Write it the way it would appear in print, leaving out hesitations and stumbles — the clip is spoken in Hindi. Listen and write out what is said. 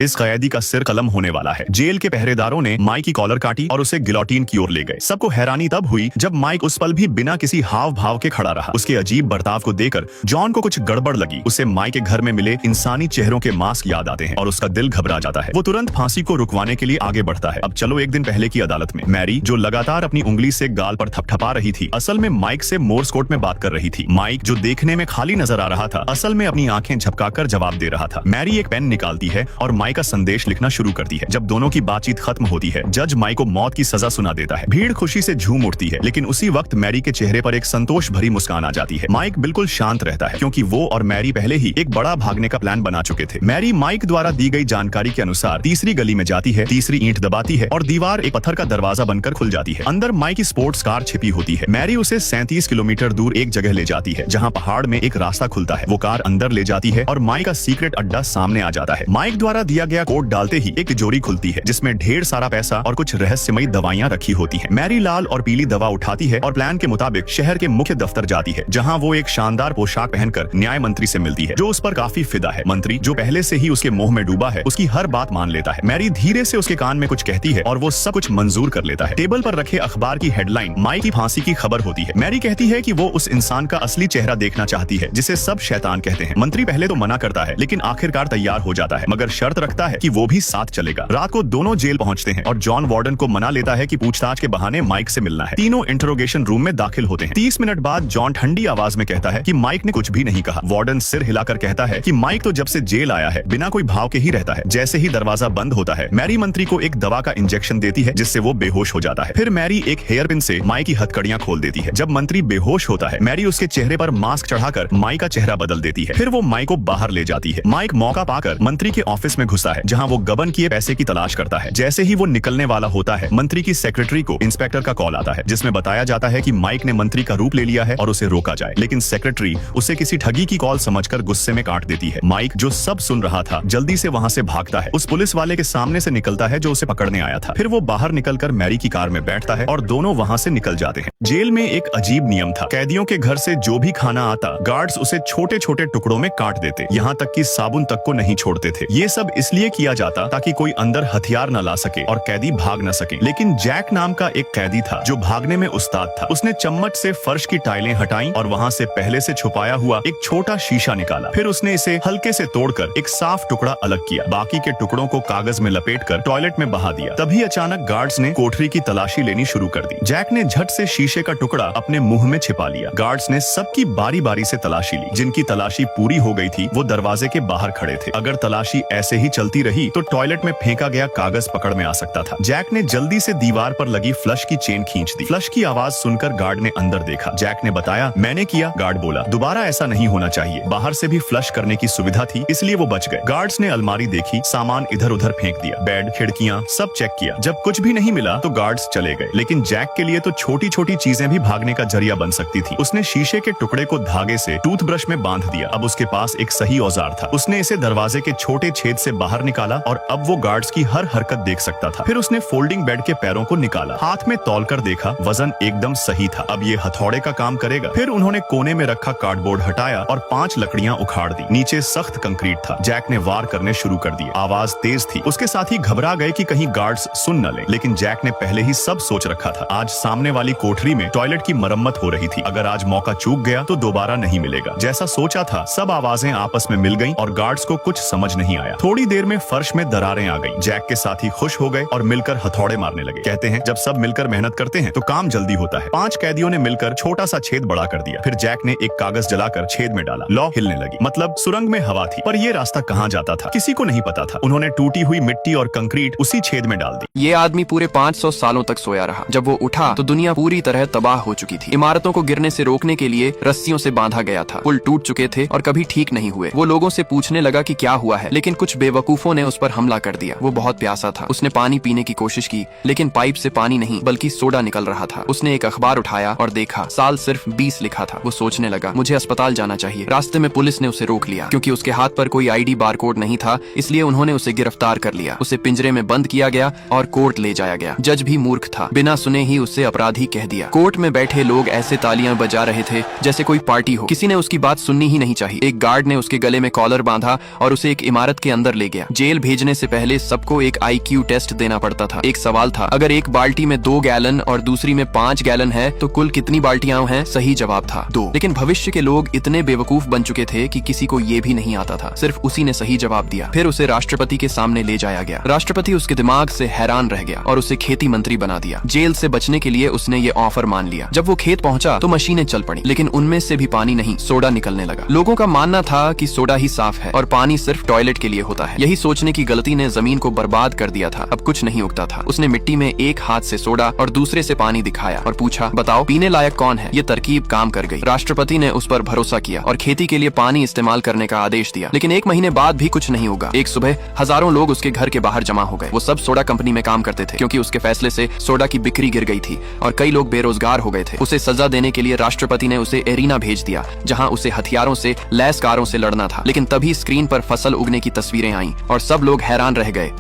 इस कैदी का सिर कलम होने वाला है। जेल के पहरेदारों ने माइक की कॉलर काटी और उसे गिलोटिन की ओर ले गए। सबको हैरानी तब हुई जब माइक उस पल भी बिना किसी हाव भाव के खड़ा रहा। उसके अजीब बर्ताव को देखकर जॉन को कुछ गड़बड़ लगी। उसे माइक के घर में मिले इंसानी चेहरों के मास्क याद आते हैं और उसका दिल घबरा जाता है। वो तुरंत फांसी को रुकवाने के लिए आगे बढ़ता है। अब चलो एक दिन पहले की अदालत में। मैरी, जो लगातार अपनी उंगली से गाल पर थपथपा रही थी, असल में माइक से मोर्स कोड में बात कर रही थी। माइक, जो देखने में खाली नजर आ रहा था, असल में अपनी आंखें झपकाकर जवाब दे रहा था। मैरी एक पेन निकालती है और माइक का संदेश लिखना शुरू करती है। जब दोनों की बातचीत खत्म होती है, जज माइक को मौत की सजा सुना देता है। भीड़ खुशी से झूम उठती है, लेकिन उसी वक्त मैरी के चेहरे पर एक संतोष भरी मुस्कान आ जाती है। माइक बिल्कुल शांत रहता है, क्योंकि वो और मैरी पहले ही एक बड़ा भागने का प्लान बना चुके थे। मैरी माइक द्वारा दी गई जानकारी के अनुसार तीसरी गली में जाती है, तीसरी ईंट दबाती है और दीवार एक पत्थर का दरवाजा बनकर खुल जाती है। अंदर माइक की स्पोर्ट्स कार छिपी होती है। मैरी उसे 37 किलोमीटर दूर एक जगह ले जाती है, जहाँ पहाड़ में एक रास्ता खुलता है। वो कार अंदर ले जाती है और माइक का सीक्रेट अड्डा सामने आ जाता है। माइक द्वारा दिया गया कोड डालते ही एक तिजोरी खुलती है, जिसमें ढेर सारा पैसा और कुछ रहस्यमयी दवाइयां रखी होती हैं। मैरी लाल और पीली दवा उठाती है और प्लान के मुताबिक शहर के मुख्य दफ्तर जाती है, जहां वो एक शानदार पोशाक पहनकर न्याय मंत्री से मिलती है, जो उस पर काफी फिदा है। मंत्री, जो पहले से ही उसके मोह में डूबा है, उसकी हर बात मान लेता है। मैरी धीरे से उसके कान में कुछ कहती है और वो सब कुछ मंजूर कर लेता है। टेबल पर रखे अखबार की हेडलाइन माइक की फांसी की खबर होती है। मैरी कहती है कि वो उस इंसान का असली चेहरा देखना चाहती है, जिसे सब शैतान कहते हैं। मंत्री पहले तो मना करता है, लेकिन आखिरकार तैयार हो जाता है, मगर शर्त रखता है कि वो भी साथ चलेगा। रात को दोनों जेल पहुंचते हैं और जॉन वार्डन को मना लेता है कि पूछताछ के बहाने माइक से मिलना है। तीनों इंटरोगेशन रूम में दाखिल होते हैं। 30 मिनट बाद जॉन ठंडी आवाज में कहता है कि माइक ने कुछ भी नहीं कहा। वार्डन सिर हिलाकर कहता है कि माइक तो जब से जेल आया है बिना कोई भाव के ही रहता है। जैसे ही दरवाजा बंद होता है, मैरी मंत्री को एक दवा का इंजेक्शन देती है, जिससे वो बेहोश हो जाता है। फिर मैरी एक हेयर पिन से माइक की हथकड़ियां खोल देती है। जब मंत्री बेहोश होता है, मैरी उसके चेहरे पर मास्क चढ़ाकर माइक का चेहरा बदल देती है। फिर वो माइक को बाहर ले जाती है। माइक मौका पाकर मंत्री के ऑफिस में घुसा है, जहाँ वो गबन किए पैसे की तलाश करता है। जैसे ही वो निकलने वाला होता है, मंत्री की सेक्रेटरी को इंस्पेक्टर का कॉल आता है, जिसमें बताया जाता है कि माइक ने मंत्री का रूप ले लिया है और उसे रोका जाए। लेकिन सेक्रेटरी उसे किसी ठगी की कॉल समझकर गुस्से में काट देती है। माइक, जो सब सुन रहा था, जल्दी से वहाँ से भागता है। उस पुलिस वाले के सामने से निकलता है जो उसे पकड़ने आया था। फिर वो बाहर निकलकर मैरी की कार में बैठता है और दोनों वहाँ से निकल जाते हैं। जेल में एक अजीब नियम था। कैदियों के घर से जो भी खाना आता, गार्ड्स उसे छोटे छोटे टुकड़ों में काट देते, यहाँ तक कि साबुन तक को नहीं छोड़ते थे। ये सब इसलिए किया जाता ताकि कोई अंदर हथियार न ला सके और कैदी भाग न सके। लेकिन जैक नाम का एक कैदी था जो भागने में उस्ताद था। उसने चम्मच से फर्श की टाइलें हटाई और वहाँ से पहले से छुपाया हुआ एक छोटा शीशा निकाला। फिर उसने इसे हल्के से तोड़कर एक साफ टुकड़ा अलग किया। बाकी के टुकड़ों को कागज में लपेटकर टॉयलेट में बहा दिया। तभी अचानक गार्ड्स ने कोठरी की तलाशी लेनी शुरू कर दी। जैक ने झट से शीशे का टुकड़ा अपने मुंह में छिपा लिया। गार्ड्स ने सबकी बारी बारी से तलाशी ली। जिनकी तलाशी पूरी हो गई थी, वो दरवाजे के बाहर खड़े थे। अगर तलाशी ऐसे ही चलती रही तो टॉयलेट में फेंका गया कागज पकड़ में आ सकता था। जैक ने जल्दी से दीवार पर लगी फ्लश की चेन खींच दी। फ्लश की आवाज सुनकर गार्ड ने अंदर देखा। जैक ने बताया, मैंने किया। गार्ड बोला, दोबारा ऐसा नहीं होना चाहिए। बाहर से भी फ्लश करने की सुविधा थी, इसलिए वो बच गए। गार्ड्स ने अलमारी देखी, सामान इधर उधर फेंक दिया, बेड, खिड़कियां सब चेक किया। जब कुछ भी नहीं मिला तो गार्ड्स चले गए। लेकिन जैक के लिए तो छोटी छोटी चीजें भी भागने का जरिया बन सकती थी। उसने शीशे के टुकड़े को धागे से टूथब्रश में बांध दिया। अब उसके पास एक सही औजार था। उसने इसे दरवाजे के छोटे छेद से बाहर निकाला और अब वो गार्ड्स की हर हरकत देख सकता था। फिर उसने फोल्डिंग बेड के पैरों को निकाला, हाथ में तौल कर देखा, वजन एकदम सही था। अब ये हथौड़े का काम करेगा। फिर उन्होंने कोने में रखा कार्डबोर्ड हटाया और 5 लकड़ियां उखाड़ दी। नीचे सख्त कंक्रीट था। जैक ने वार करने शुरू कर दिए। आवाज तेज थी। उसके साथी घबरा गए कि कहीं गार्ड्स सुन न ले, लेकिन जैक ने पहले ही सब सोच रखा था। आज सामने वाली कोठरी में टॉयलेट की मरम्मत हो रही थी। अगर आज मौका चूक गया तो दोबारा नहीं मिलेगा। जैसा सोचा था, सब आवाजें आपस में मिल गईं और गार्ड्स को कुछ समझ नहीं आया। थोड़ी देर में फर्श में दरारें आ गईं। जैक के साथी खुश हो गए और मिलकर हथौड़े मारने लगे। कहते हैं, जब सब मिलकर मेहनत करते हैं तो काम जल्दी होता है। 5 कैदियों ने मिलकर छोटा सा छेद बड़ा कर दिया। फिर जैक ने एक कागज जलाकर छेद में डाला। लौ हिलने लगी, मतलब सुरंग में हवा थी, पर ये रास्ता कहाँ जाता था किसी को नहीं पता था। उन्होंने टूटी हुई मिट्टी और कंक्रीट उसी छेद में डाल दी। ये आदमी पूरे 500 सालों तक सोया रहा। जब वो उठा तो दुनिया पूरी तरह तबाह हो चुकी थी। इमारतों को गिरने से रोकने के लिए रस्सियों से बांधा गया था। पुल टूट चुके थे और कभी ठीक नहीं हुए। वो लोगों से पूछने लगा कि क्या हुआ है, लेकिन कुछ बेवकूफों ने उस पर हमला कर दिया। वो बहुत प्यासा था। उसने पानी पीने की कोशिश की, लेकिन पाइप से पानी नहीं बल्कि सोडा निकल रहा था। उसने एक अखबार उठाया और देखा, साल सिर्फ 20 लिखा था। वो सोचने लगा, मुझे अस्पताल जाना चाहिए। रास्ते में पुलिस ने उसे रोक लिया। क्योंकि उसके हाथ पर कोई आईडी बारकोड नहीं था, इसलिए उन्होंने उसे गिरफ्तार कर लिया। उसे पिंजरे में बंद किया गया और कोर्ट ले जाया गया। जज भी मूर्ख था, बिना सुने ही उसे अपराधी कह दिया। कोर्ट में बैठे लोग ऐसे तालियां बजा रहे थे जैसे कोई पार्टी हो। किसी ने उसकी बात सुननी ही नहीं चाहिए। एक गार्ड ने उसके गले में कॉलर बांधा और उसे एक इमारत के अंदर ले गया। जेल भेजने से पहले सबको एक IQ टेस्ट देना पड़ता था। एक सवाल था, अगर एक बाल्टी में 2 गैलन और दूसरी में 5 गैलन है तो कुल कितनी बाल्टियां हैं? सही जवाब था 2। लेकिन भविष्य के लोग इतने बेवकूफ बन चुके थे कि किसी को ये भी नहीं आता था। सिर्फ उसी ने सही जवाब दिया। फिर उसे राष्ट्रपति के सामने ले जाया गया। राष्ट्रपति उसके दिमाग से हैरान रह गया और उसे खेती मंत्री बना दिया। जेल से बचने के लिए उसने ये ऑफर मान लिया। जब वो खेत पहुंचा तो मशीनें चल पड़ी, लेकिन उनमें से भी पानी नहीं, सोडा निकलने लगा। लोगों का मानना था कि सोडा ही साफ है और पानी सिर्फ टॉयलेट के लिए होता है। यही सोचने की गलती ने जमीन को बर्बाद कर दिया था। अब कुछ नहीं उगता था। उसने मिट्टी में एक हाथ से सोडा और दूसरे से पानी दिखाया और पूछा, बताओ पीने लायक कौन है? ये तरकीब काम कर गई। राष्ट्रपति ने उस पर भरोसा किया और खेती के लिए पानी इस्तेमाल करने का आदेश दिया। लेकिन 1 महीने बाद भी कुछ नहीं होगा। एक सुबह हजारों लोग उसके घर के बाहर जमा हो गए। वो सब सोडा कंपनी में काम करते थे, क्योंकि उसके फैसले से सोडा की बिक्री गिर गई थी और कई लोग बेरोजगार हो गए थे। उसे सजा देने के लिए राष्ट्रपति ने उसे एरिना भेज दिया, जहां उसे हथियारों से लैस कारों से लड़ना था। लेकिन तभी स्क्रीन पर फसल उगने की तस्वीरें आईं और सब लोग हैरान रह गए।